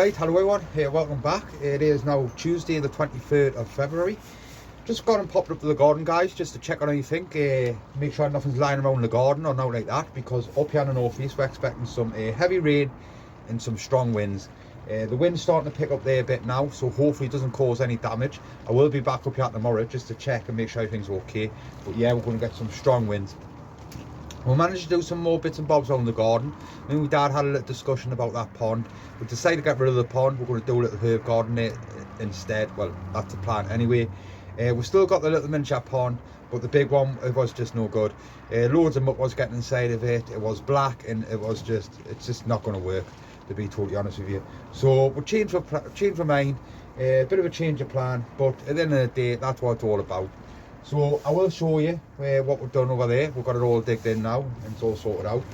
Right, hello everyone, welcome back. It is now Tuesday the 23rd of February. Just got and popped up to the garden, guys, just to check on anything, make sure nothing's lying around the garden or nothing like that, because up here in the northeast we're expecting some heavy rain and some strong winds. The wind's starting to pick up there a bit now, so hopefully it doesn't cause any damage. I will be back up here tomorrow just to check and make sure everything's okay, but yeah, we're going to get some strong winds. We managed to do some more bits and bobs on the garden. Me and my dad had a little discussion about that pond. We decided to get rid of the pond. We're going to do a little herb garden there instead. Well, that's the plan anyway. We've still got the little miniature pond, but the big one, it was just no good. Loads of muck was getting inside of it. It was black and it's just not going to work, to be totally honest with you. So we'll change our mind, a bit of a change of plan, but at the end of the day, that's what it's all about. So I will show you what we've done over there. We've got it all digged in now and it's all sorted out.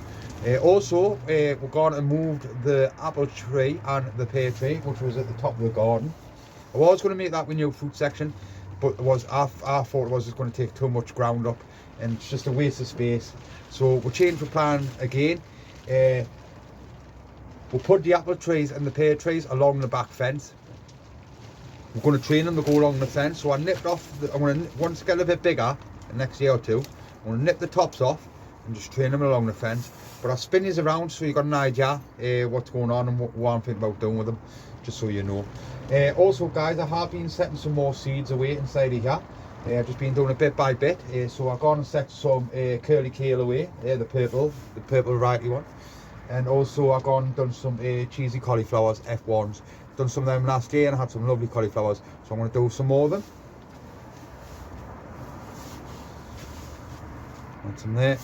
Also, we've gone and moved the apple tree and the pear tree, which was at the top of the garden. I was going to make that the new fruit section, but I thought it was just going to take too much ground up and it's just a waste of space. So we'll change the plan again. We'll put the apple trees and the pear trees along the back fence. We're going to train them to go along the fence, so I nipped off, once they get a bit bigger, the next year or two, I'm going to nip the tops off and just train them along the fence. But I'll spin these around so you got an idea what's going on and what I'm thinking about doing with them, just so you know. Also guys, I have been setting some more seeds away inside of here. I've just been doing it bit by bit, so I've gone and set some curly kale away, the purple variety one. And also I've gone and done some cheesy cauliflowers, F1s. Done some of them last year and I had some lovely cauliflowers, so I'm going to do some more of them. That's some there.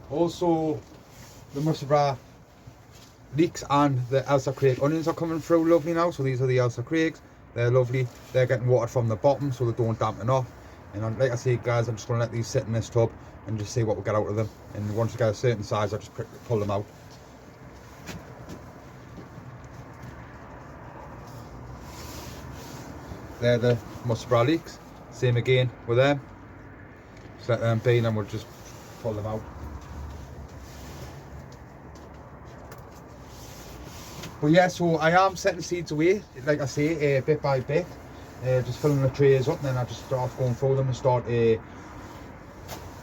Also, the Musselburgh leeks and the Elsa Craig onions are coming through lovely now. So these are the Elsa Craigs. They're lovely. They're getting watered from the bottom so they don't dampen off. And like I say guys, I'm just going to let these sit in this tub and just see what we get out of them. And once we get a certain size, I'll just pull them out. They're the Musselburgh leeks. Same again with them. Just let them be and we'll just pull them out. But yeah, so I am setting seeds away, like I say, bit by bit. Just filling the trays up, and then I just start going through them and start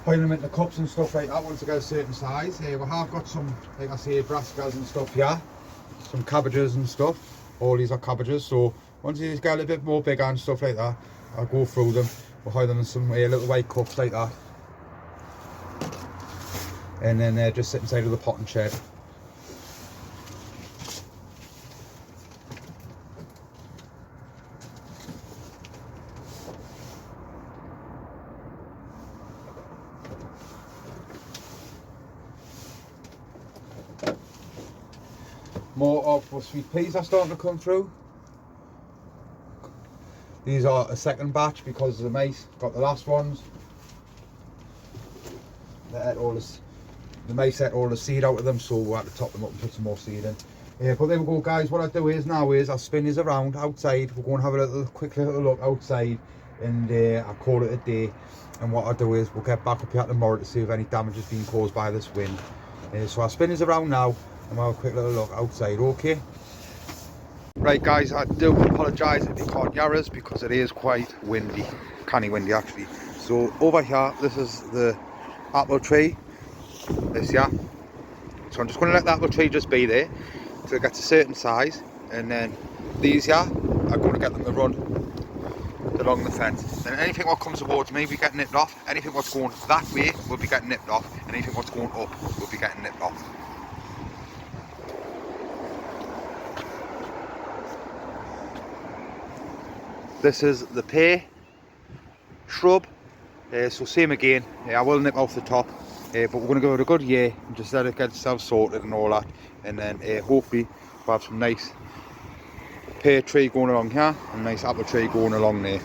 piling them into cups and stuff like that once they get a certain size. We have got some, like I say, brassicas and stuff here, some cabbages and stuff. All these are cabbages, so once these get a little bit more bigger and stuff like that, I'll go through them. We'll hide them in some little white cups like that. And then they just sit inside of the potting shed. More of the sweet peas are starting to come through. These are a second batch because the mice got the last ones. The mice ate all the seed out of them, so we had to top them up and put some more seed in. But there we go guys, what I do is now is I'll spin these around outside. We'll go and have a quick little look outside and I'll call it a day. And what I'll do is we'll get back up here tomorrow to see if any damage has been caused by this wind. So I'll spin these around now and we'll have a quick little look outside, okay? Right guys, I do apologise if you can't hear us because it is quite windy, canny windy actually. So over here, this is the apple tree, this here. So I'm just going to let the apple tree just be there till it gets a certain size, and then these here, I'm going to get them to run along the fence. Then anything what comes towards me will get nipped off, anything what's going that way will be getting nipped off, and anything what's going up will be getting nipped off. This is the pear shrub, so same again, I will nip off the top, but we're going to give it a good year and just let it get itself sorted and all that, and then hopefully we'll have some nice pear tree going along here and a nice apple tree going along there.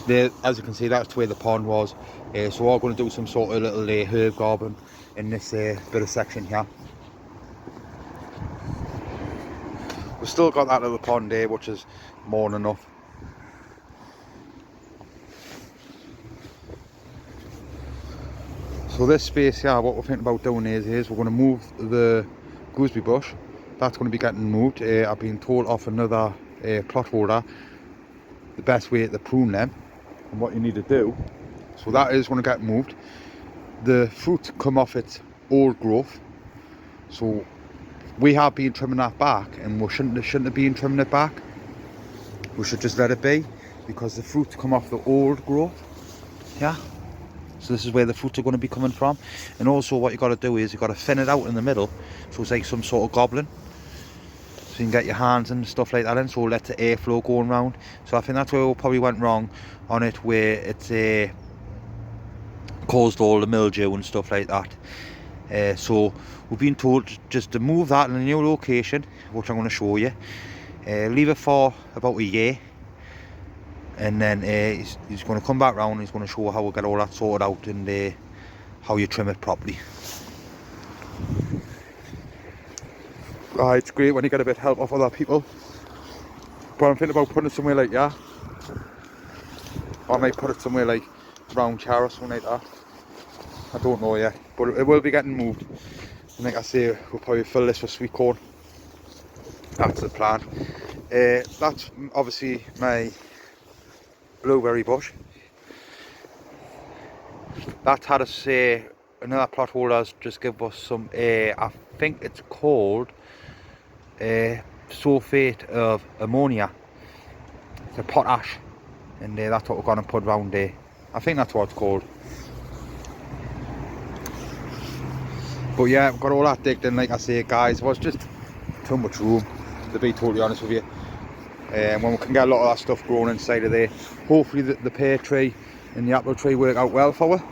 There, as you can see, that's where the pond was, so we're going to do some sort of little herb garden in this bit of section here. We've still got that little pond there, which is more than enough. So this space here, what we're thinking about doing is we're going to move the gooseberry bush. That's going to be getting moved. I've been told off another plot holder the best way to prune them and what you need to do. So that is going to get moved. The fruit come off its old growth, so we have been trimming that back, and we shouldn't have been trimming it back. We should just let it be, because the fruit come off the old growth. Yeah, so this is where the fruits are going to be coming from. And also what you got to do is you got to thin it out in the middle, so it's like some sort of goblin, so you can get your hands and stuff like that in, so let the airflow going round. So I think that's where we probably went wrong on it, where it's caused all the mildew and stuff like that. So we've been told just to move that in a new location, which I'm going to show you. Leave it for about a year, and then he's going to come back round and he's going to show how we get all that sorted out, and how you trim it properly. It's great when you get a bit of help off other people, but I'm thinking about putting it somewhere like that. Or I might put it somewhere like around here or something like that. I don't know yet, but it will be getting moved. And like I say, we'll probably fill this with sweet corn. That's the plan. That's obviously my blueberry bush. That had us another plot holder's just give us some I think it's called sulfate of ammonia. It's a potash, and that's what we're going to put round there. I think that's what it's called. But yeah, we've got all that digged in. Like I say, guys, was just too much room, to be totally honest with you. When we can get a lot of that stuff growing inside of there, hopefully the pear tree and the apple tree work out well for us.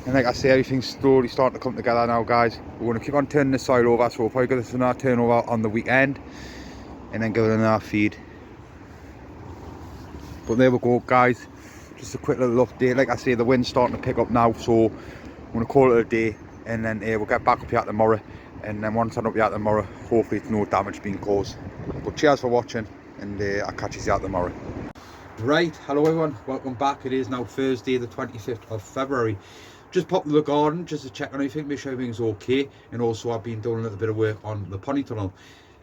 And like I say, everything's slowly starting to come together now, guys. We're going to keep on turning the soil over, so we'll probably give this another turnover on the weekend, and then give it another feed. But there we go, guys, just a quick little update. Like I say, the wind's starting to pick up now, so I'm going to call it a day, and then we'll get back up here tomorrow. And then once I'm up here tomorrow, hopefully it's no damage being caused. But cheers for watching, and I'll catch you out tomorrow. Right, hello everyone, welcome back. It is now Thursday the 25th of February. Just popped to the garden just to check on everything, make sure everything's okay. And also I've been doing a little bit of work on the pony tunnel.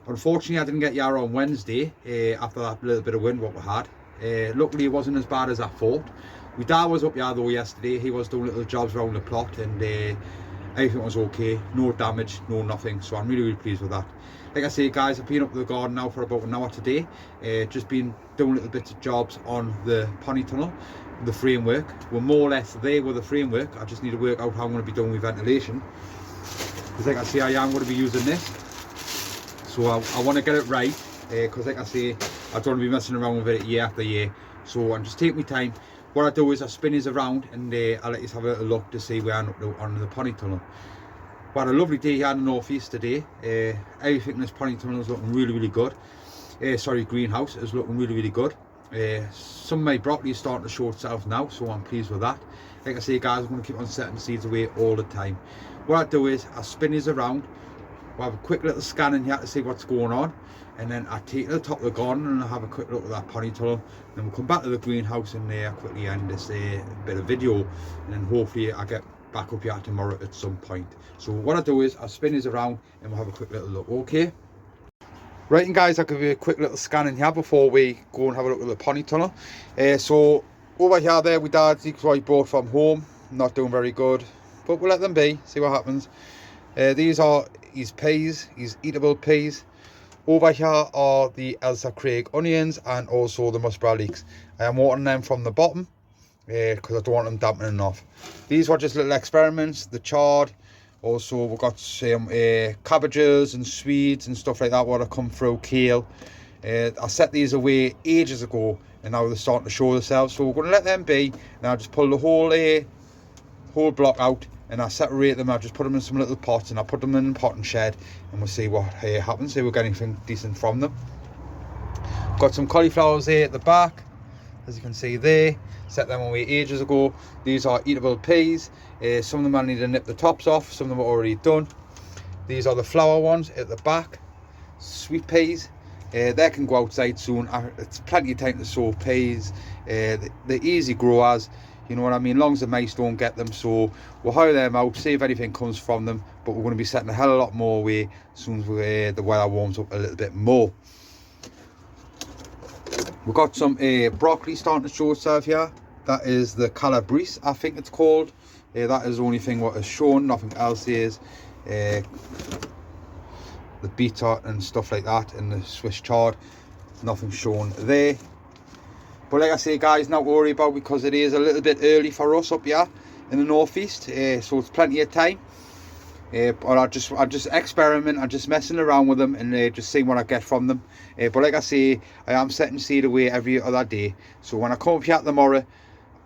Unfortunately I didn't get here on Wednesday after that little bit of wind what we had. Luckily it wasn't as bad as I thought. My dad was up here though yesterday. He was doing little jobs around the plot, and everything was okay, no damage, no nothing, so I'm really pleased with that. Like I say, guys, I've been up to the garden now for about an hour today. Just been doing little bits of jobs on the pony tunnel, the framework. We're more or less there with the framework. I just need to work out how I'm going to be doing with ventilation, because like I say, I am going to be using this, so I want to get it right, because like I say, I don't want to be messing around with it year after year. So I'm just taking my time. What I do is I spin these around, and I'll let you have a little look to see where I'm up to on the pony tunnel. We had a lovely day here in the northeast today. Everything in this pony tunnel is looking really good. Greenhouse is looking really good. Some of my broccoli is starting to show itself now, so I'm pleased with that. Like I say, guys, I'm going to keep on setting the seeds away all the time. What I do is I spin these around. We'll have a quick little scan in here to see what's going on, and then I take it to the top of the garden and I'll have a quick look at that pony tunnel. Then we'll come back to the greenhouse, and I'll quickly end this bit of video, and then hopefully I get back up here tomorrow at some point. So what I do is I spin these around and we'll have a quick little look. Okay, right, and guys, I'll give you a quick little scan in here before we go and have a look at the pony tunnel. So over here there with Dad's what he brought from home, not doing very good, but we'll let them be, see what happens. These are his peas, his eatable peas. Over here are the Elsa Craig onions, and also the muskrat leeks. I am watering them from the bottom because I don't want them dampening off. These were just little experiments. The chard. Also we've got some cabbages and swedes and stuff like that what have come through, kale. I set these away ages ago, and now they're starting to show themselves, so we're going to let them be. Now I'll just pull the whole block out, and I separate them. I just put them in some little pots, and I put them in a potting shed, and we'll see what happens, see if we get anything decent from them. Got some cauliflowers there at the back, as you can see there. Set them away ages ago. These are eatable peas. Some of them I need to nip the tops off, some of them are already done. These are the flower ones at the back. Sweet peas, they can go outside soon. It's plenty of time to sow peas. They're easy growers. You know what I mean? As long as the mice don't get them. So we'll hire them out, see if anything comes from them. But we're going to be setting a hell of a lot more away as soon as the weather warms up a little bit more. We've got some broccoli starting to show itself here. That is the Calabrese, I think it's called. That is the only thing what is shown, nothing else is. The beta and stuff like that, and the Swiss chard, nothing shown there. But like I say, guys, not to worry about, because it is a little bit early for us up here in the northeast, so it's plenty of time. But I just experiment, I'm just messing around with them and just seeing what I get from them. But like I say, I am setting seed away every other day. So when I come up here tomorrow,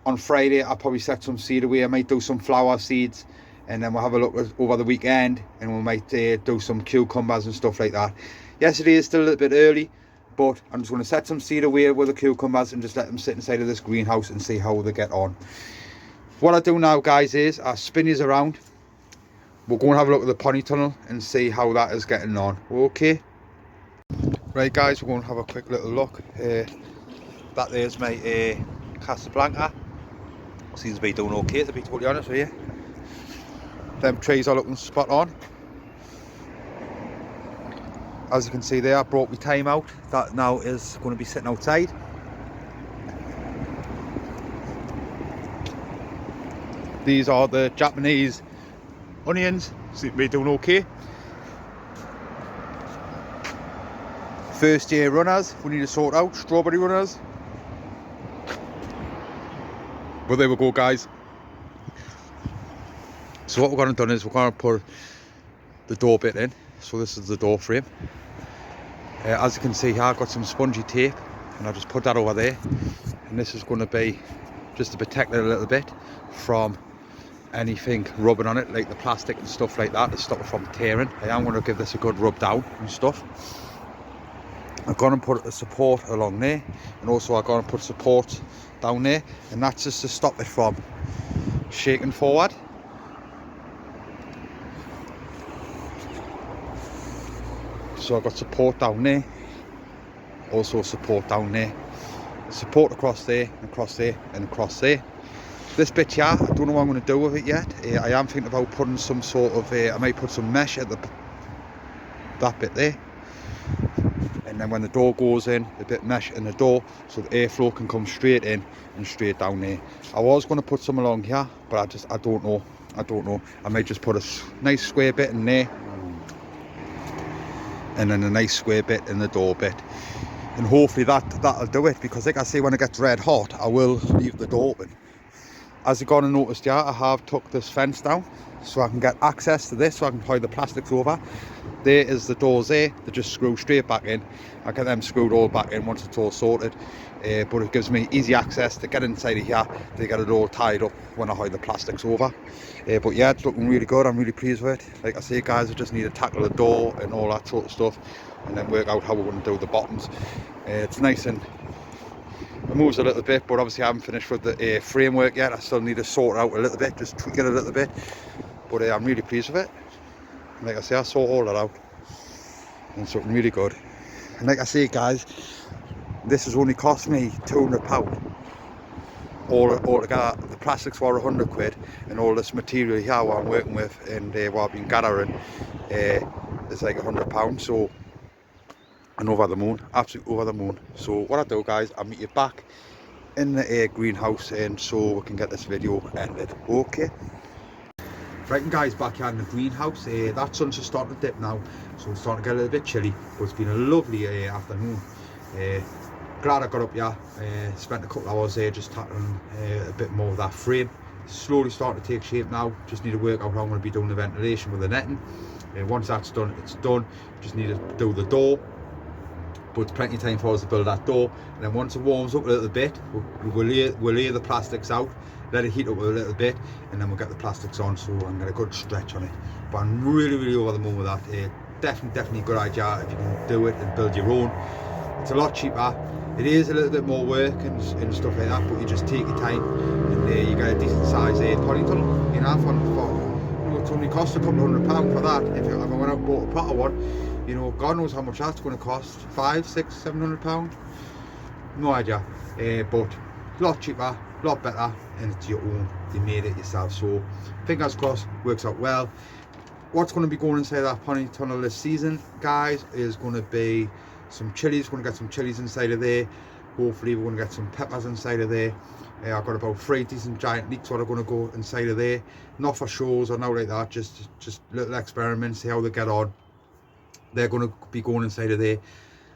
on Friday, I'll probably set some seed away. I might do some flower seeds, and then we'll have a look over the weekend, and we might do some cucumbers and stuff like that. Yes, it is still a little bit early, but I'm just going to set some seed away with the cucumbers and just let them sit inside of this greenhouse and see how they get on. What I do now, guys, is I spin these around. We'll go and have a look at the pony tunnel and see how that is getting on. Okay. Right, guys, we're going to have a quick little look. That there's my Casablanca. Seems to be doing okay, to be totally honest with you. Them trees are looking spot on. As you can see there, I brought my thyme out. That now is going to be sitting outside. These are the Japanese onions. Seem to be doing okay. First year runners, we need to sort out. Strawberry runners. But there we go, guys. So what we're going to do is we're going to put the door bit in. So this is the door frame. As you can see here, I've got some spongy tape, and I just put that over there. And this is going to be just to protect it a little bit from anything rubbing on it, like the plastic and stuff like that, to stop it from tearing. I am going to give this a good rub down and stuff. I'm going to put a support along there, and also I'm going to put support down there, and that's just to stop it from shaking forward. So I've got support down there, also support down there, support across there, and across there, and across there. This bit here, I don't know what I'm going to do with it yet. I am thinking about putting some sort of, I might put some mesh at that bit there. And then when the door goes in, a bit mesh in the door, so the airflow can come straight in and straight down there. I was going to put some along here, but I don't know. I might just put a nice square bit in there, and then a nice square bit in the door bit. And hopefully that'll do it, because like I say, when it gets red hot, I will leave the door open. As you're going to notice here, I have took this fence down so I can get access to this, so I can hide the plastics over. There is the doors there, they just screw straight back in. I get them screwed all back in once it's all sorted. But it gives me easy access to get inside of here, to get it all tied up when I hide the plastics over. But yeah, it's looking really good, I'm really pleased with it. Like I say, guys, I just need to tackle the door and all that sort of stuff, and then work out how we're going to do the bottoms. It's nice, and it moves a little bit, but obviously I haven't finished with the framework yet. I still need to sort it out a little bit, just tweak it a little bit. But I'm really pleased with it. And like I say, I sort all that out, and it's looking really good. And like I say, guys, this has only cost me £200. All together, the plastics were £100, and all this material here what I'm working with and what I've been gathering, it's like £100. So I'm over the moon, absolutely over the moon. So what I do, guys, I'll meet you back in the greenhouse, and so we can get this video ended. Okay. Right, guys, back here in the greenhouse. That sun's just starting to dip now, so it's starting to get a little bit chilly, but it's been a lovely afternoon. Glad I got up here, spent a couple of hours there just tackling a bit more of that frame. Slowly starting to take shape now. Just need to work out how I'm going to be doing the ventilation with the netting. Once that's done, it's done. Just need to do the door, but it's plenty of time for us to build that door. And then once it warms up a little bit, we'll lay the plastics out, let it heat up a little bit, and then we'll get the plastics on, so I'm get a good stretch on it. But I'm really over the moon with that. Definitely a good idea if you can do it and build your own. It's a lot cheaper. It is a little bit more work and stuff like that, but you just take your time, and you get a decent size potting tunnel. You know, it only cost a couple of £100 for that. If I went out and bought a potter one, you know, God knows how much that's going to cost. £500, £600, £700, no idea. But a lot cheaper, a lot better, and it's your own. You made it yourself, so fingers crossed, works out well. What's going to be going inside that pony tunnel this season, guys, is going to be some chilies. We're going to get some chilies inside of there. Hopefully we're going to get some peppers inside of there. I've got about 3 decent giant leeks that are going to go inside of there. Not for shows or nothing like that, just little experiments, see how they get on. They're going to be going inside of there.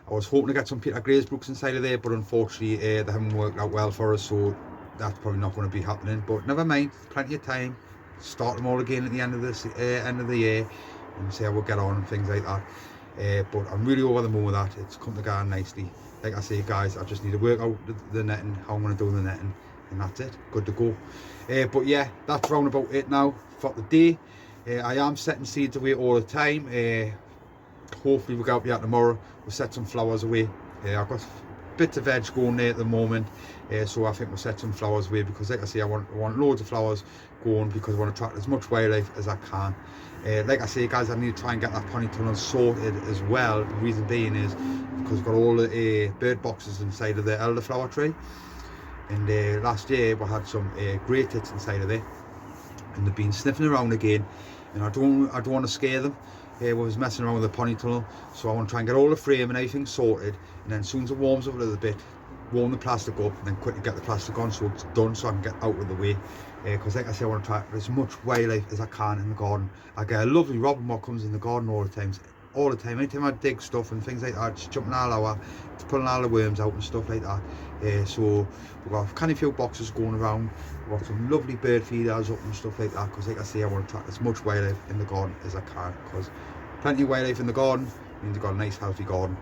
I was hoping to get some Peter Graysbrooks inside of there, but unfortunately they haven't worked out well for us, so that's probably not going to be happening. But never mind, plenty of time. Start them all again at the end of this end of the year and see how we'll get on and things like that. But I'm really over the moon with that. It's come together nicely. Like I say, guys, I just need to work out the netting, how I'm going to do the netting, and that's it. Good to go. But yeah, that's round about it now for the day. I am setting seeds away all the time. Hopefully we'll get up here tomorrow. We'll set some flowers away. I've got bits of veg going there at the moment, so I think we'll set some flowers away, because like I say, I want loads of flowers going, because I want to attract as much wildlife as I can. Like I say, guys, I need to try and get that pony tunnel sorted as well. The reason being is because I've got all the bird boxes inside of the elderflower tree, and last year we had some grey tits inside of there, and they've been sniffing around again, and I don't want to scare them. We was messing around with the pony tunnel, so I want to try and get all the frame and everything sorted, and then as soon as it warms up a little bit, warm the plastic up, and then quickly get the plastic on so it's done, so I can get out of the way. Because like I say, I want to try as much wildlife as I can in the garden. I get a lovely robin what comes in the garden all the time. Anytime I dig stuff and things like that, just jumping all over, pulling all the worms out and stuff like that. So we've got a canny few boxes going around. We've got some lovely bird feeders up and stuff like that, because like I say, I want to attract as much wildlife in the garden as I can, because plenty of wildlife in the garden means you've got a nice healthy garden,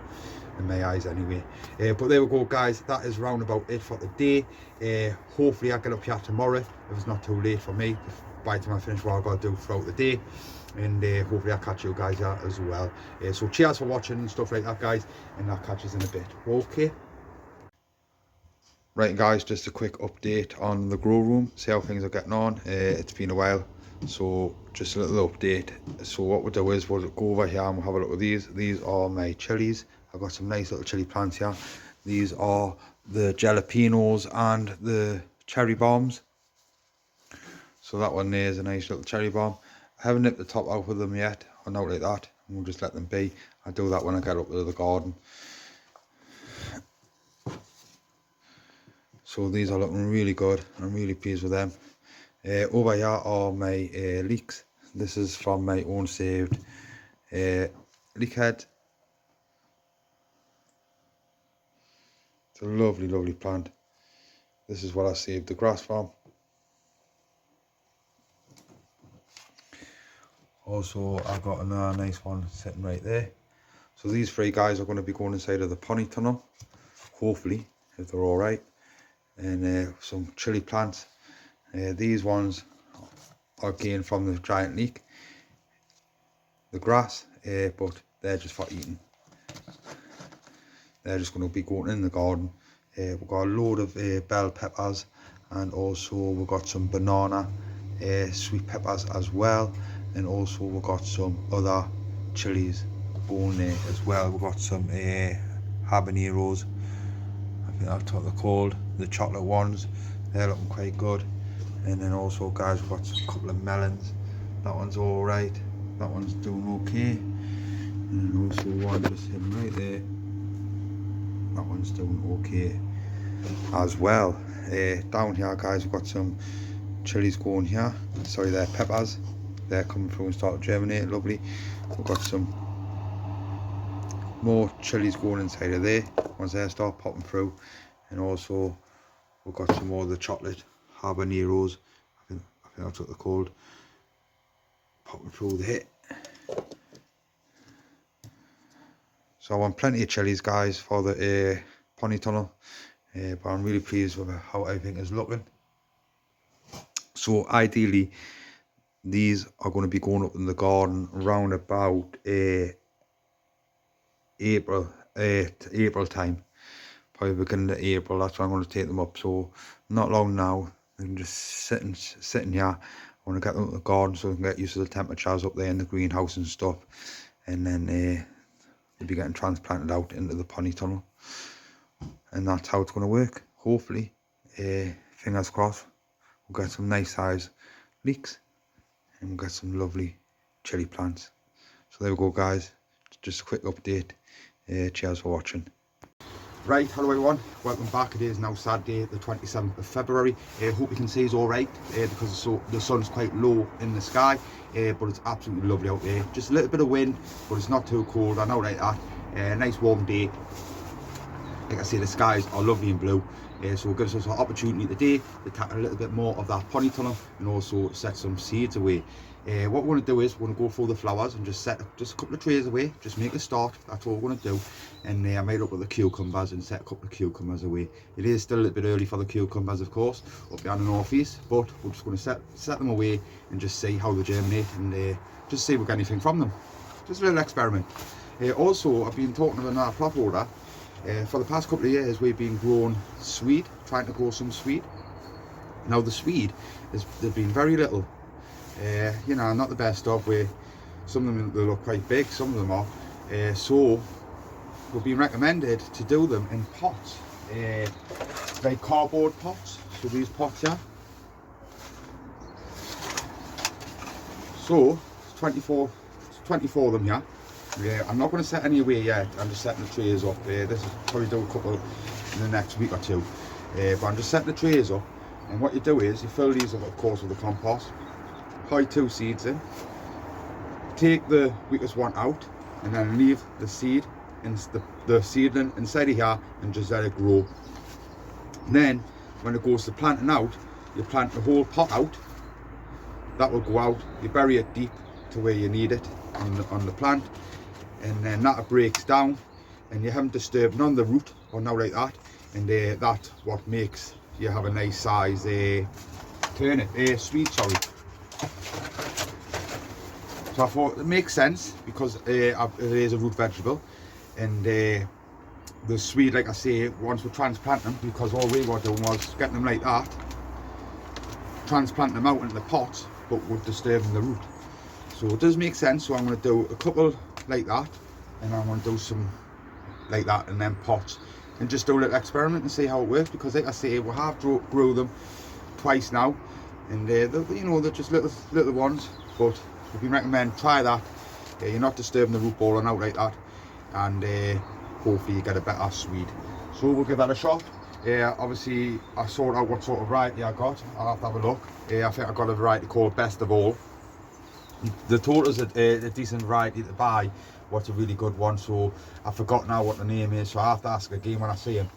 in my eyes anyway. But there we go, guys, that is round about it for the day. Hopefully I get up here tomorrow if it's not too late for me, by the time I finish what I've got to do throughout the day, and hopefully I'll catch you guys out as well. So cheers for watching and stuff like that, guys, and I'll catch you in a bit. Okay, right guys, just a quick update on the grow room, see how things are getting on. It's been a while, so just a little update. So what we'll do is we'll go over here and we'll have a look at these are my chilies. I've got some nice little chili plants here. These are the jalapenos and the cherry bombs. So that one there is a nice little cherry bomb. I haven't nipped the top out of them yet, or not like that. We'll just let them be. I'll do that when I get up to the garden. So these are looking really good. I'm really pleased with them. Over here are my leeks. This is from my own saved leek head. It's a lovely, lovely plant. This is what I saved the grass from. Also, I've got another nice one sitting right there. So these 3 guys are going to be going inside of the pony tunnel, hopefully, if they're all right. And some chili plants. These ones are gained from the giant leek, the grass, but they're just for eating. They're just going to be going in the garden. We've got a load of bell peppers, and also we've got some banana sweet peppers as well, and also we've got some other chilies going there as well. We've got some habaneros, I think that's what they're called, the chocolate ones. They're looking quite good. And then also, guys, we've got a couple of melons. That one's all right, that one's doing okay. And then also one just sitting right there, that one's doing okay as well. Down here, guys, we've got some chilies going here. Sorry, they're peppers. They're coming through and start to germinate. Lovely. We've got some more chilies going inside of there once they start popping through. And also we've got some more of the chocolate habaneros. I think that's what they're called. Popping through there. So I want plenty of chilies, guys, for the pony tunnel. But I'm really pleased with how everything is looking. So ideally, these are going to be going up in the garden around about April time, probably beginning of April. That's when I'm going to take them up. So not long now. I'm just sitting here. I want to get them up in the garden so I can get used to the temperatures up there in the greenhouse and stuff, and then they'll be getting transplanted out into the pony tunnel, and that's how it's going to work. Hopefully, fingers crossed, we'll get some nice size leeks and we'll get some lovely chilli plants. So there we go guys, just a quick update. Cheers for watching. Right, hello everyone, welcome back. It is now Saturday the 27th of February. Hope you can see it's alright because the sun's quite low in the sky, but it's absolutely lovely out there. Just a little bit of wind, but it's not too cold, I know like that. Nice warm day. Like I say, the skies are lovely and blue, so it gives us an opportunity today to tackle a little bit more of that ponytunnel and also set some seeds away. What we're going to do is we're going to go through the flowers and just set up just a couple of trays away, just make a start. That's all we're going to do. And I made up with the cucumbers and set a couple of cucumbers away. It is still a little bit early for the cucumbers, of course, up there in the northeast, but we're just going to set them away and just see how they germinate and just see if we get anything from them. Just a little experiment. Also, I've been talking to another plot holder. For the past couple of years we've been growing swede, trying to grow some swede. Now the swede, there's been very little, you know, not the best of, where some of them they look quite big, some of them are, so we've been recommended to do them in pots, like cardboard pots. So these pots here, so 24 of them here. Yeah, I'm not going to set any away yet, I'm just setting the trays up. This will probably do a couple in the next week or two, but I'm just setting the trays up. And what you do is you fill these up, of course, with the compost, hide 2 seeds in, take the weakest one out, and then leave the seed and the seedling inside of here and just let it grow. And then when it goes to planting out, you plant the whole pot out. That will go out, you bury it deep to where you need it on the plant, and then that breaks down and you haven't disturbed none of the root or now like that, and that's what makes you have a nice size sweet, sorry. So I thought it makes sense because it is a root vegetable, and the swede, like I say, once we transplant them, because all we were doing was getting them like that, transplant them out into the pots, but we're disturbing the root. So it does make sense. So I'm going to do a couple like that, and I'm going to do some like that, and then pots, and just do a little experiment and see how it works. Because like I say, we have grew them twice now, and you know, they're just little ones, but we've been recommended try that. You're not disturbing the root ball and out like that, and hopefully you get a better swede. So we'll give that a shot. Obviously I sorted out what sort of variety I got. I'll have to have a look. I think I got a variety called Best of All. The Tota's a decent variety to buy, what's a really good one, so I forgot now what the name is, so I have to ask again when I see him.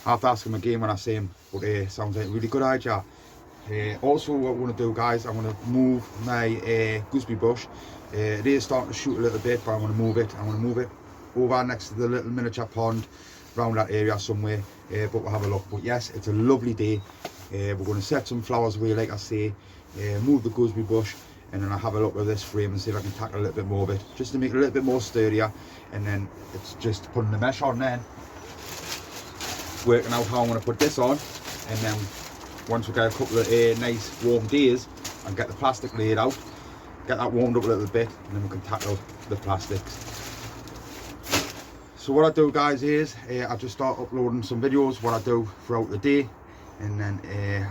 But sounds like a really good idea. Also what we're going to do, guys, I'm going to move my gooseberry bush. It is starting to shoot a little bit, but I'm going to move it over next to the little miniature pond, around that area somewhere, but we'll have a look. But yes, it's a lovely day. We're going to set some flowers away, like I say, move the gooseberry bush, and then I'll have a look at this frame and see if I can tackle a little bit more of it, just to make it a little bit more sturdier. And then it's just putting the mesh on, then working out how I'm going to put this on, and then once we get a couple of nice warm days and get the plastic laid out, get that warmed up a little bit, and then we can tackle the plastics. So what I do, guys, is I just start uploading some videos, what I do throughout the day, and then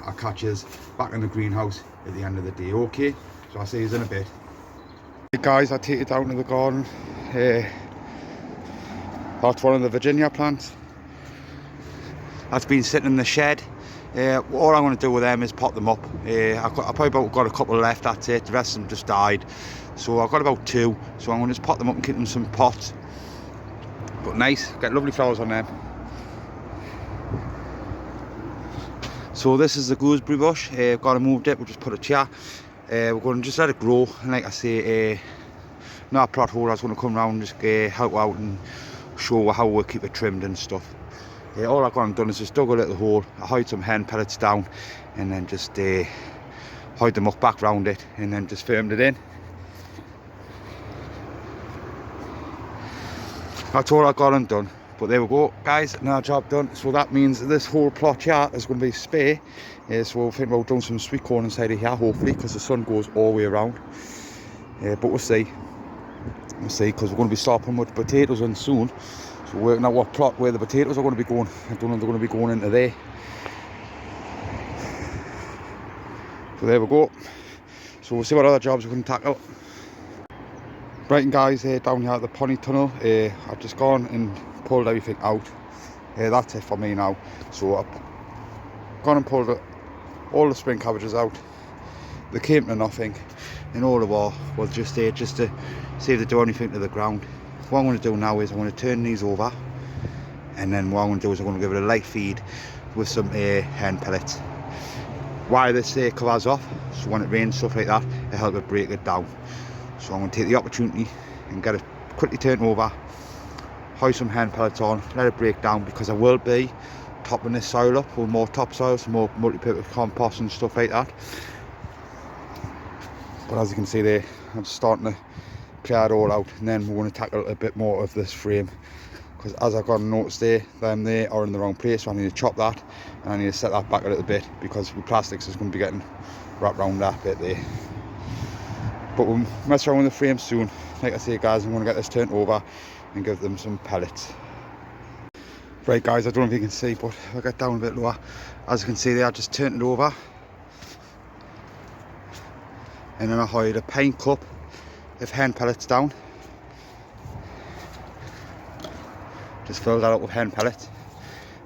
I'll catch us back in the greenhouse at the end of the day. Okay, so I'll see you in a bit. Hey guys, I take it down to the garden. That's one of the Virginia plants that's been sitting in the shed. All I'm going to do with them is pot them up. I've probably got a couple left, that's it. The rest of them just died, so I've got about 2, so I'm going to just pot them up and keep them in some pots. But nice, get lovely flowers on them. So this is the gooseberry bush. I've got to move it, we'll just put a chair. We're going to just let it grow, and like I say, now plot holder's going to come round and just help out and show how we'll keep it trimmed and stuff. All I've gone and done is just dug a little hole, I hide some hen pellets down, and then just hide them up back round it, and then just firmed it in. That's all I got and done. But there we go, guys, now job done. So that means this whole plot here is going to be spare. So we'll think about doing some sweet corn inside of here, hopefully, because the sun goes all the way around. But we'll see. We'll see, because we're going to be stopping with potatoes in soon. So So working out what plot where the potatoes are going to be going. I don't know if they're going to be going into there. So there we go. So we'll see what other jobs we can tackle. Right, and guys, down here at the pony tunnel, I've just gone and pulled everything out. That's it for me now. So I've gone and pulled all the spring cabbages out. They came to nothing, and all the war was just there just to see if they do anything to the ground. What I'm going to do now is I'm going to turn these over, and then what I'm going to do is I'm going to give it a light feed with some hen pellets. Why this covers off, so when it rains, stuff like that, it helps it break it down. So I'm going to take the opportunity and get it quickly turned over, hoist some hen pellets on, let it break down, because I will be topping this soil up with more topsoil, some more multi-purpose compost and stuff like that. But as you can see there, I'm starting to clear it all out, and then we're going to tackle a bit more of this frame, because as I've got to notice there, them there are in the wrong place, so I need to chop that, and I need to set that back a little bit, because the plastics is going to be getting wrapped around that bit there. But we'll mess around with the frame soon. Like I say, guys, I'm going to get this turned over and give them some pellets. Right, guys, I don't know if you can see, but if I get down a bit lower, as you can see there, I just turned it over, and then I hired a pint cup of hen pellets down. Just fill that up with hen pellets,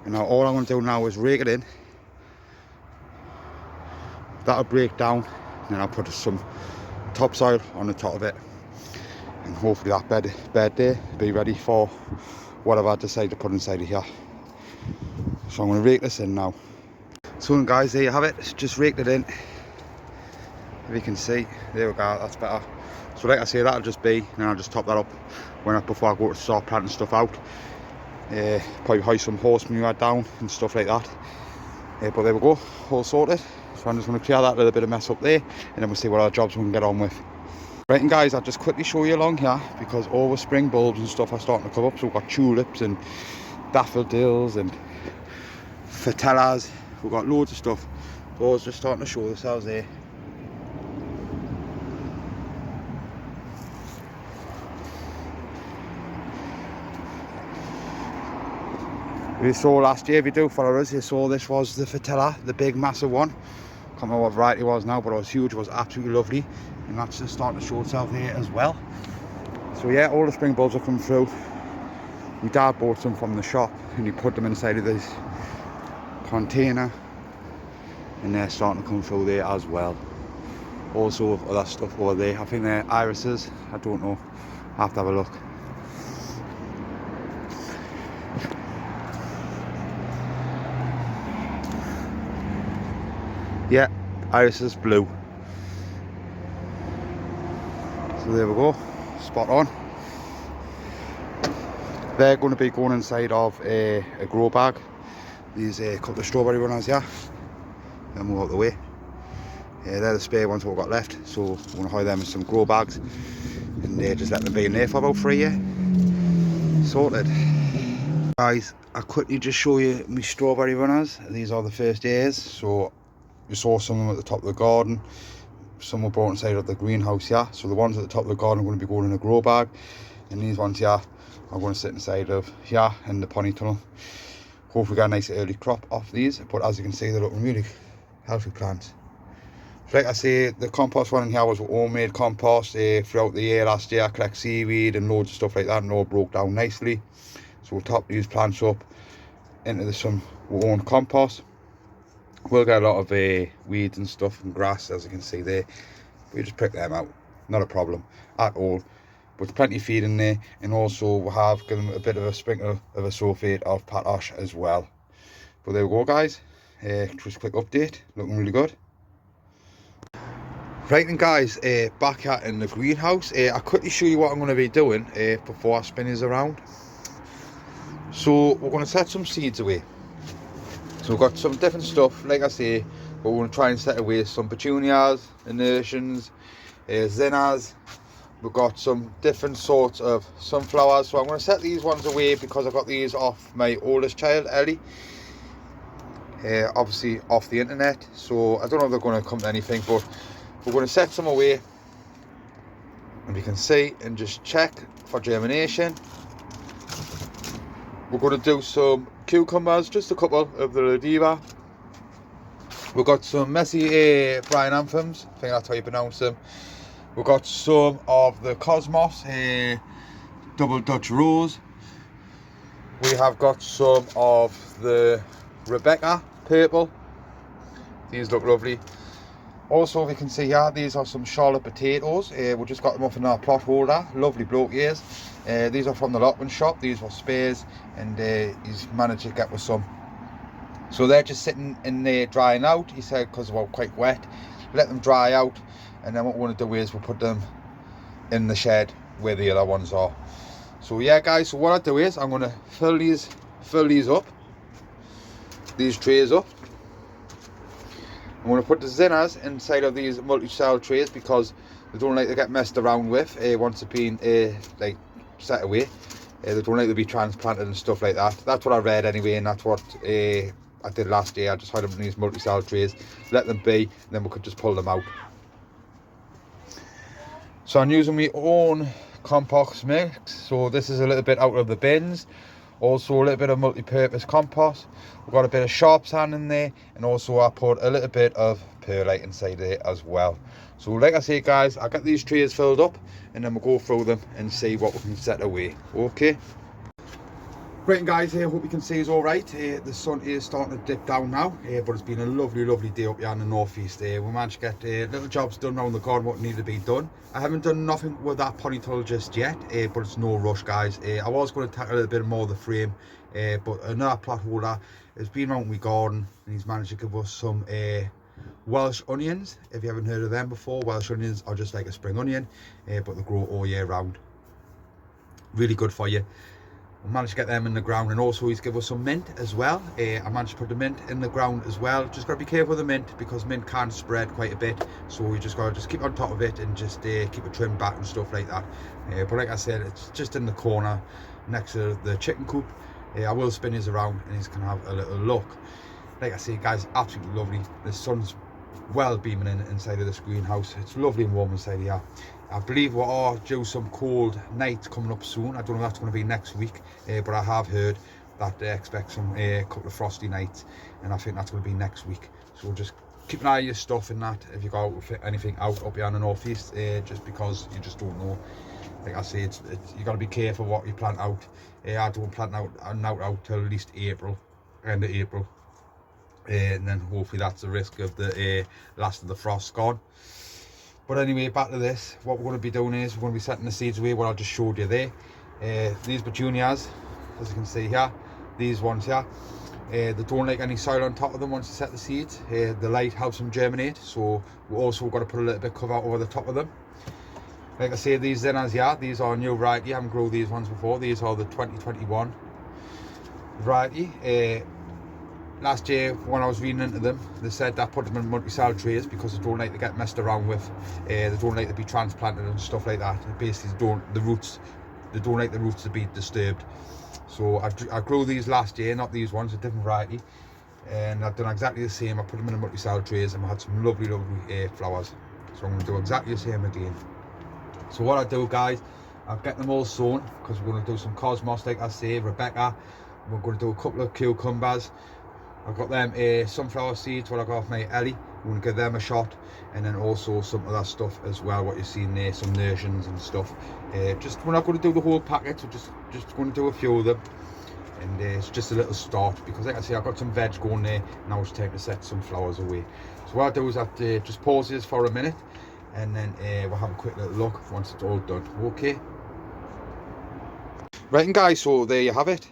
and now all I'm going to do now is rake it in. That'll break down, and then I'll put some topsoil on the top of it, and hopefully that bed there will be ready for whatever I decide to put inside of here. So I'm going to rake this in now. So guys, there you have it. It's just raked it in. If you can see, there we go, that's better. So like I say, that'll just be, and then I'll just top that up before I go to start planting stuff out. Probably hoist some horse manure down and stuff like that. But there we go, all sorted. So I'm just going to clear that little bit of mess up there, and then we'll see what other jobs we can get on with. Right, and guys, I'll just quickly show you along here, because all the spring bulbs and stuff are starting to come up. So we've got tulips and daffodils and fratellas. We've got loads of stuff. Those just starting to show themselves there. We saw last year, if you do follow us, you saw this was the fritella, the big massive one. Can't remember what variety it was now, but it was huge, it was absolutely lovely. And that's just starting to show itself here as well. So yeah, all the spring bulbs are coming through. My dad bought some from the shop, and he put them inside of this container, and they're starting to come through there as well. Also other stuff over there, I think they're irises, I don't know, I have to have a look. Yeah, iris is blue. So there we go, spot on. They're going to be going inside of a grow bag. These couple of strawberry runners here. They'll move out the way. They're the spare ones what we've got left. So we're going to hide them in some grow bags, and just let them be in there for about 3 years. Sorted. Guys, I'll quickly just show you my strawberry runners. These are the first years. So we saw some of them at the top of the garden. Some were brought inside of the greenhouse here. So the ones at the top of the garden are going to be going in a grow bag, and these ones here are going to sit inside of here in the pony tunnel. Hopefully get a nice early crop off these, but as you can see, they're looking really healthy plants. Like I say, the compost one in here was homemade compost throughout the year last year. I collect seaweed and loads of stuff like that, and all broke down nicely. So we'll top these plants up into some own compost. We'll get a lot of weeds and stuff and grass, as you can see there. We just pick them out, not a problem at all. But plenty of feed in there, and also we'll have given them a bit of a sprinkle of a sulphate of potash as well. But there we go, guys. Just a quick update, looking really good. Right then, guys, back out in the greenhouse. I'll quickly show you what I'm going to be doing before I spin these around. So we're going to set some seeds away. So we've got some different stuff, like I say, but we're going to try and set away some petunias, inertions, zinnias. We've got some different sorts of sunflowers. So I'm going to set these ones away because I got these off my oldest child, Ellie. Obviously off the internet. So I don't know if they're going to come to anything, but we're going to set some away. And we can see and just check for germination. We're going to do some cucumbers, just a couple of the Ladiva. We've got some messy Brian Anthems, I think that's how you pronounce them. We've got some of the Cosmos Double Dutch Rose. We have got some of the Rebecca Purple. These look lovely. Also, if you can see here, these are some Charlotte potatoes. We just got them off in our plot holder. Lovely bloke ears. These are from the Allotment shop. These were spares, and he's managed to get with some. So they're just sitting in there drying out. He said because they're quite wet. Let them dry out, and then what we want to do is we'll put them in the shed where the other ones are. So yeah, guys. So what I do is I'm going to fill these up. These trays up. I'm going to put the zinnias inside of these multi-cell trays because they don't like to get messed around with once they've been like set away. They don't like to be transplanted and stuff like that. That's what I read anyway, and that's what I did last year. I just had them in these multi-cell trays, let them be, and then we could just pull them out. So I'm using my own compost mix. So this is a little bit out of the bins. Also a little bit of multi-purpose compost. We've got a bit of sharp sand in there, and also I put a little bit of perlite inside there as well. So like I say, guys, I'll get these trays filled up and then we'll go through them and see what we can set away. Okay. Great, guys, here, hope you can see it's all right. The sun is starting to dip down now, but it's been a lovely day up here in the northeast. We managed to get little jobs done around the garden, what needed to be done. I haven't done nothing with that ponytail just yet, but it's no rush, guys. I was going to tackle a little bit more of the frame, but another plot holder has been around my garden, and he's managed to give us some Welsh onions. If you haven't heard of them before, Welsh onions are just like a spring onion, but they grow all year round. Really good for you. I managed to get them in the ground, and also he's given us some mint as well. I managed to put the mint in the ground as well. Just got to be careful with the mint because mint can spread quite a bit, so you just got to just keep on top of it and just keep it trimmed back and stuff like that. But like I said, it's just in the corner next to the chicken coop. I will spin his around and he's gonna have a little look. Like I say, guys, absolutely lovely. The sun's well beaming inside of this greenhouse. It's lovely and warm inside here. I believe we are due some cold nights coming up soon. I don't know if that's going to be next week, but I have heard that they expect some couple of frosty nights, and I think that's going to be next week. So just keep an eye on your stuff in that if you got anything out up here in the northeast, just because you just don't know. Like I say, you got to be careful what you plant out. I don't plant out till at least April, end of April, and then hopefully that's the risk of the last of the frost gone. But anyway, back to this. What we're going to be doing is we're going to be setting the seeds away, what I just showed you there. These petunias, as you can see here, these ones here, they don't like any soil on top of them once you set the seeds. The light helps them germinate, so we're also got to put a little bit of cover over the top of them. Like I say, these zinnias here, these are a new variety. I haven't grown these ones before. These are the 2021 variety. Last year when I was reading into them, they said that put them in multi-cell trays because they don't like to get messed around with. They don't like to be transplanted and stuff like that. Basically, they don't like the roots to be disturbed. So I grew these last year, not these ones, a different variety, and I've done exactly the same. I put them in the multi-cell trays and we had some lovely flowers. So I'm going to do exactly the same again. So what I do, guys, I'll get them all sown because we're going to do some cosmos, like I say, Rebecca. We're going to do a couple of cucumbers. I've got them sunflower seeds, what I got off my Ellie. I'm going to give them a shot, and then also some other stuff as well, what you're seeing there, some nourishings and stuff. Just we're not going to do the whole packet, so just going to do a few of them, and it's just a little start because, like I say, I've got some veg going there. Now it's time to set some flowers away. So what I do is I just pause this for a minute, and then we'll have a quick little look once it's all done. Okay. Right, and guys, so there you have it.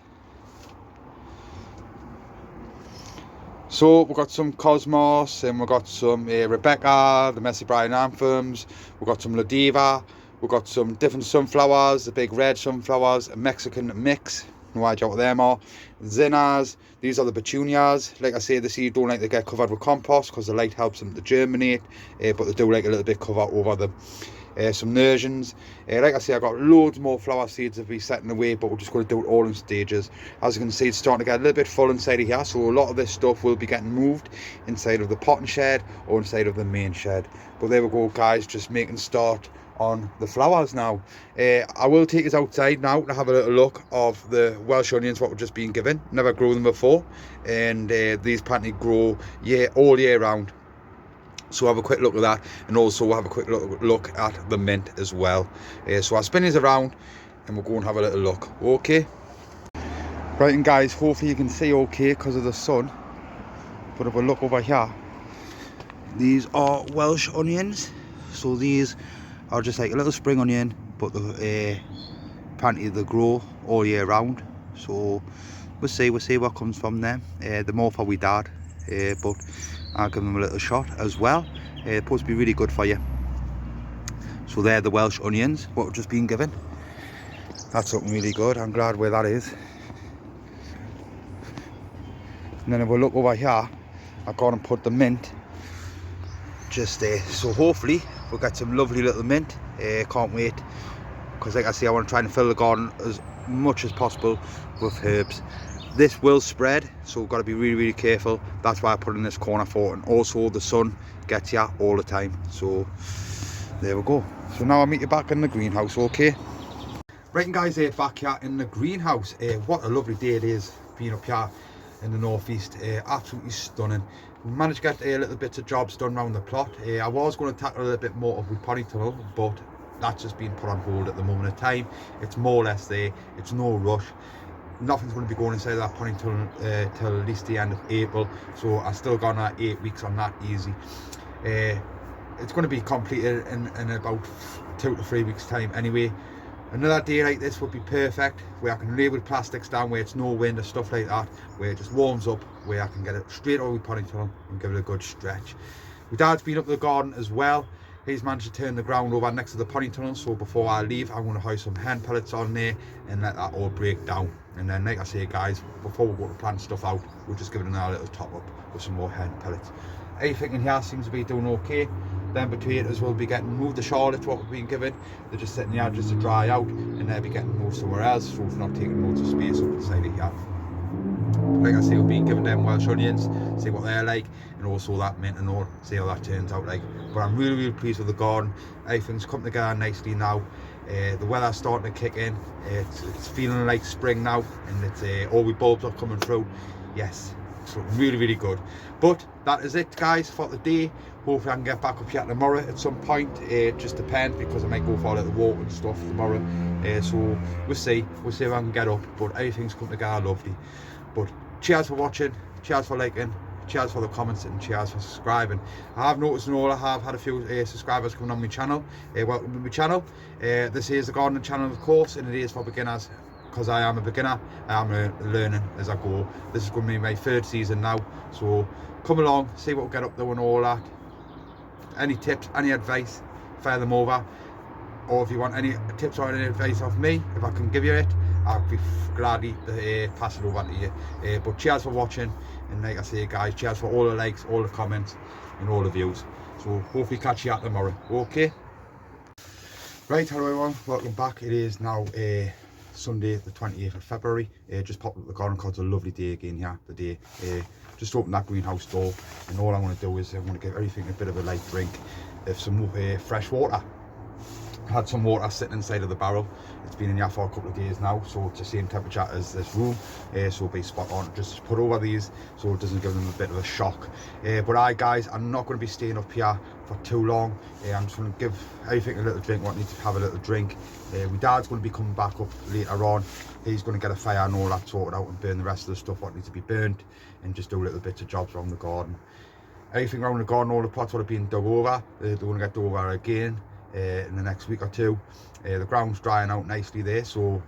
So we've got some Cosmos, and we've got some Rebecca, the Messy Brian Anthems, we've got some Ladiva, we've got some different sunflowers, the big red sunflowers, a Mexican mix, no idea what them are, zinnias, these are the petunias. Like I say, the seed don't like to get covered with compost because the light helps them to germinate, but they do like a little bit cover over them. Some nourishings. Like I say, I've got loads more flower seeds to be setting away, but we're just going to do it all in stages. As you can see, it's starting to get a little bit full inside of here, so a lot of this stuff will be getting moved inside of the potting shed or inside of the main shed. But there we go, guys, just making start on the flowers now. I will take us outside now to have a little look of the Welsh onions what we've just been given. Never grown them before, and these apparently grow all year round. So have a quick look at that, and also have a quick look at the mint as well. So I'll spin these around and we'll go and have a little look. Okay. Right, and guys, hopefully you can see okay because of the sun. But if we look over here, these are Welsh onions. So these are just like a little spring onion, but apparently they grow all year round. So we'll see what comes from them. The more for we dad, but I'll give them a little shot as well. They're supposed to be really good for you. So they're the Welsh onions, what we've just been given. That's looking really good. I'm glad where that is. And then if we look over here, I've gone and put the mint just there. So hopefully we'll get some lovely little mint. Can't wait, because like I say, I want to try and fill the garden as much as possible with herbs. This will spread, so we've got to be really careful. That's why I put it in this corner for it. And also the sun gets you all the time. So there we go. So now I'll meet you back in the greenhouse, okay? Right, and guys, back here in the greenhouse. What a lovely day it is being up here in the northeast. Absolutely stunning. We managed to get little bits of jobs done around the plot. I was going to tackle a little bit more of the potting tunnel, but that's just been put on hold at the moment of time. It's more or less there. It's no rush. Nothing's going to be going inside that potting tunnel till at least the end of April. So I still got another 8 weeks on that easy. It's going to be completed in about 2 to 3 weeks time anyway. Another day like this would be perfect, where I can lay with plastics down, where it's no wind or stuff like that, where it just warms up, where I can get it straight over the potting tunnel and give it a good stretch. My dad's been up the garden as well. He's managed to turn the ground over next to the potting tunnel, so before I leave I'm going to house some hen pellets on there and let that all break down. And then, like I say guys, before we go to plant stuff out, we'll just give it another little top up with some more hen pellets. Everything in here seems to be doing okay. Then potatoes will be getting moved. The Charlotte, what we've been given, they're just sitting here just to dry out, and they'll be getting moved somewhere else, so it's not taking loads of space up inside of here. Like I say, we've been giving them Welsh onions, see what they're like, and also that mint and all, see how that turns out like. But I'm really pleased with the garden. Everything's come together nicely now. The weather's starting to kick in. It's feeling like spring now, and it's all the bulbs are coming through. Yes, so really good. But that is it guys for the day. Hopefully I can get back up here tomorrow at some point. It just depends, because I might go for a little walk and stuff tomorrow. So we'll see if I can get up, but everything's come together lovely. But cheers for watching, cheers for liking, cheers for the comments, and cheers for subscribing. I have noticed and all, I have had a few subscribers coming on my channel. Welcome to my channel. This is the gardening channel of course, and it is for beginners, because I am a beginner. I am learning as I go. This is going to be my 3rd season now, so come along, see what we'll get up there and all that. Any tips, any advice, fire them over. Or if you want any tips or any advice off me, if I can give you it, I'll be gladly pass it over to you. But cheers for watching, and like I say guys, cheers for all the likes, all the comments and all the views. So hopefully catch you out tomorrow, okay? Right, hello everyone, welcome back. It is now Sunday the 28th of February. Just popped up the garden because it's a lovely day again here today. Just opened that greenhouse door, and all I want to do is I want to give everything a bit of a light drink of some fresh water. I had some water sitting inside of the barrel. It's been in here for a couple of days now, so it's the same temperature as this room, so it'll be spot on. Just put over these so it doesn't give them a bit of a shock. But guys, I'm not going to be staying up here for too long. I'm just going to give everything a little drink, what needs to have a little drink. My dad's going to be coming back up later on. He's going to get a fire and all that sorted out and burn the rest of the stuff what needs to be burnt, and just do little bits of jobs around the garden. Everything around the garden, all the plots would have been dug over. They're going to get dug over again in the next week or two. The ground's drying out nicely there, so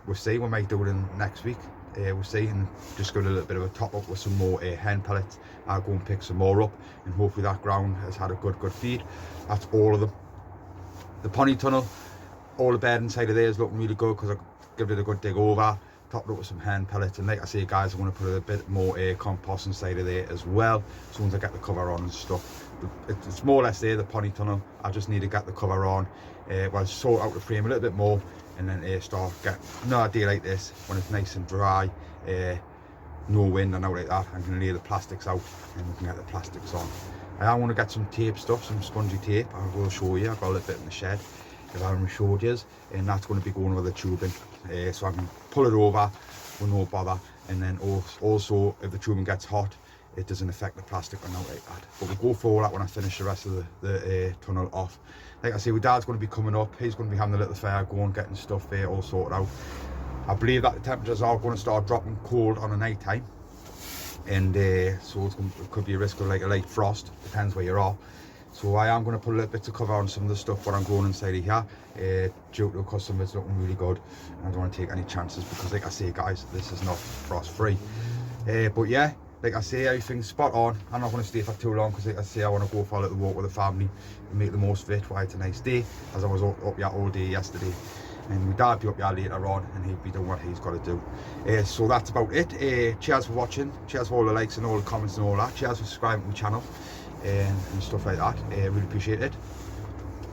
we'll see. We might do it in next week. We'll see, and just give it a little bit of a top up with some more hen pellets. I'll go and pick some more up, and hopefully that ground has had a good feed. That's all of them. The potting tunnel, all the bed inside of there is looking really good, because I give it a good dig over, topped up with some hen pellets. And like I say guys, I'm going to put a bit more compost inside of there as well, as soon as I get the cover on and stuff. It's more or less there, the potting tunnel. I just need to get the cover on, well, sort out the frame a little bit more, and then start getting another day like this when it's nice and dry, no wind and out like that. I'm going to lay the plastics out, and we can get the plastics on. I want to get some tape stuff, some spongy tape. I will show you. I've got a little bit in the shed. if I haven't showed you, and that's going to be going over the tubing, so I can pull it over with no bother. And then also if the tubing gets hot, it doesn't affect the plastic or not like that. But we'll go for all that when I finish the rest of the tunnel off. Like I say, my dad's going to be coming up. He's going to be having a little fire going, getting stuff there all sorted out. I believe that the temperatures are going to start dropping cold on the night time, and so it could be a risk of like a light frost, depends where you are. So I am going to put a little bit of cover on some of the stuff what I'm growing inside of here, due to because some of it's looking really good, and I don't want to take any chances because, like I say guys, this is not frost free. But yeah, like I say, everything's spot on. I'm not going to stay for too long because, like I say, I want to go for a little walk with the family and make the most of it while it's a nice day, as I was up here all day yesterday. And my dad will be up here later on, and he'll be doing what he's got to do. So that's about it. Cheers for watching. Cheers for all the likes and all the comments and all that. Cheers for subscribing to my channel and stuff like that. Really appreciate it.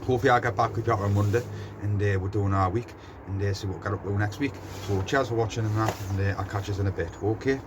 Hopefully I'll get back with you on Monday, and we're doing our week, and see what we'll get up to next week. So cheers for watching and that, and I'll catch you in a bit. Okay.